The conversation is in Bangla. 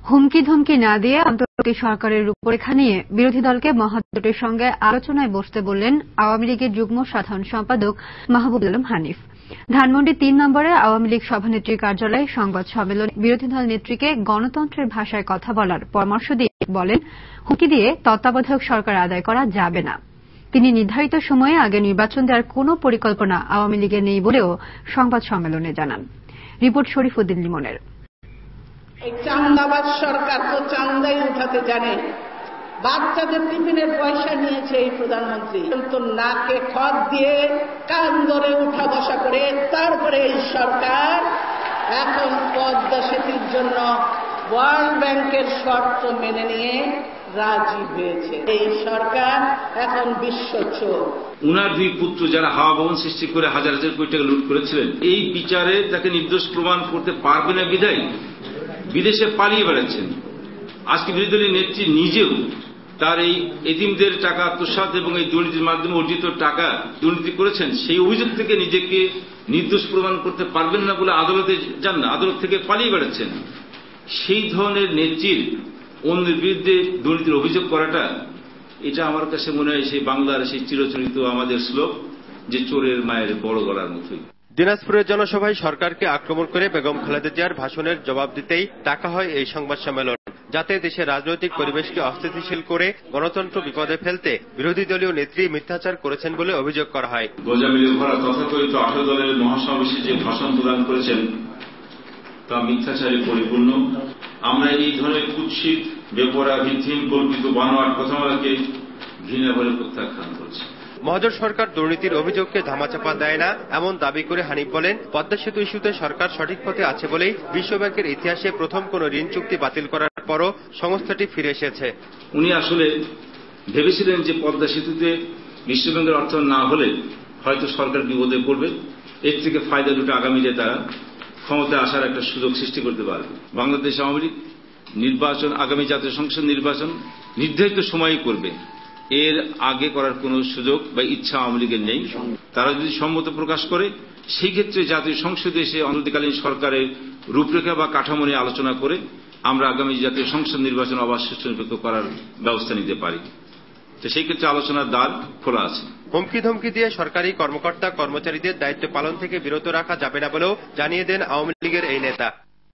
হুমকি ধমকি না দিয়ে অন্তর্বর্তী সরকারের রূপরেখা নিয়ে বিরোধী দলকে মহাজোটের সঙ্গে আলোচনায় বসতে বললেন আওয়ামী লীগের যুগ্ম সাধারণ সম্পাদক মাহবুব আলম হানিফ। ধানমন্ডি ৩ নম্বরে আওয়ামী লীগ সভানেত্রীর কার্যালয়ে সংবাদ সম্মেলনে বিরোধী দল নেত্রীকে গণতন্ত্রের ভাষায় কথা বলার পরামর্শ দিয়ে বলেন, হুমকি দিয়ে তত্ত্বাবধায়ক সরকার আদায় করা যাবে না। তিনি নির্ধারিত সময়ে আগে নির্বাচন দেওয়ার কোন পরিকল্পনা আওয়ামী লীগের নেই বলেও সংবাদ সম্মেলনে জানান। রিপোর্ট শরীফউদ্দিন লিমনের। এই চান্দাবাজ সরকার তো চান্দাই উঠাতে জানে। বাচ্চাদের টিফিনের পয়সা নিয়েছে এই প্রধানমন্ত্রী, কিন্তু নাকে খত দিয়ে কান ধরে উঠা বসা করে তারপরে এই সরকার এখন পদ্মা সেতুর জন্য ওয়ার্ল্ড ব্যাংকের শর্ত মেনে নিয়ে রাজি হয়েছে। এই সরকার এখন বিশ্ব চোর। উনার দুই পুত্র যারা হাওয়া ভবন সৃষ্টি করে হাজার হাজার কোটি টাকা লুট করেছিলেন, এই বিচারে তাকে নির্দোষ প্রমাণ করতে পারবে না বিধায় বিদেশে পালিয়ে বেড়াচ্ছেন। আজকে বিরোধী দলের নেত্রী নিজেও তার এই এতিমদের টাকা আত্মসাৎ এবং এই দুর্নীতির মাধ্যমে অর্জিত টাকা দুর্নীতি করেছেন, সেই অভিযোগ থেকে নিজেকে নির্দোষ প্রমাণ করতে পারবেন না বলে আদালতে যান না, আদালত থেকে পালিয়ে বেড়াচ্ছেন। সেই ধরনের নেত্রীর অন্যের বিরুদ্ধে দুর্নীতির অভিযোগ করাটা, এটা আমার কাছে মনে হয় সেই বাংলার সেই চিরচরিত আমাদের শ্লোক যে চোরের মায়ের বড় গলার মতোই। দিনাজপুরের জনসভায় সরকারকে আক্রমণ করে বেগম খালেদা জিয়ার ভাষণের জবাব দিতেই ডাকা হয় এই সংবাদ সম্মেলন, যাতে দেশের রাজনৈতিক পরিবেশকে অস্থিতিশীল করে গণতন্ত্র বিপদে ফেলতে বিরোধী দলীয় নেত্রী মিথ্যাচার করেছেন বলে অভিযোগ করা হয়। গোজামিলে ভরা তথাকথিত 18 দলের মহাসমাবেশে যে ভাষণ প্রদান করেছেন তা মিথ্যাচারে পরিপূর্ণ। আমরা এই ধরনের কুৎসিত, বেপরা, ভিত্তিহীন, কল্পিত, বানোয়াট কথামালাকে ঘৃণা ভরে প্রত্যাখ্যান করছি। মহাজোট সরকার দুর্নীতির অভিযোগকে ধামাচাপা দেয় না এমন দাবি করে হানিফ বলেন, পদ্মা সেতু ইস্যুতে সরকার সঠিক পথে আছে বলেই বিশ্বব্যাংকের ইতিহাসে প্রথম কোন ঋণ চুক্তি বাতিল করার পরও সংস্থাটি ফিরে এসেছে। উনি আসলে ভেবেছিলেন যে পদ্মা সেতুতে বিশ্বব্যাংকের অর্থ না হলে হয়তো সরকার বিপদে পড়বে, এর থেকে ফায়দা দুটো আগামীতে তারা ক্ষমতায় আসার একটা সুযোগ সৃষ্টি করতে পারবে। বাংলাদেশ আওয়ামী লীগ নির্বাচন, আগামী জাতীয় সংসদ নির্বাচন নির্ধারিত সময়ই করবে, এর আগে করার কোন সুযোগ বা ইচ্ছা আওয়ামী লীগের নেই। তারা যদি সম্মত প্রকাশ করে, সেই ক্ষেত্রে জাতীয় সংসদে এসে অন্তর্বর্তীকালীন সরকারের রূপরেখা বা কাঠামো নিয়ে আলোচনা করে আমরা আগামী জাতীয় সংসদ নির্বাচন আবার সুনির্বাচিত করার ব্যবস্থা নিতে পারি। তো সেই ক্ষেত্রে আলোচনার দ্বার খোলা আছে। হুমকি ধমকি দিয়ে সরকারি কর্মকর্তা কর্মচারীদের দায়িত্ব পালন থেকে বিরত রাখা যাবে না বলেও জানিয়ে দেন আওয়ামী লীগের এই নেতা।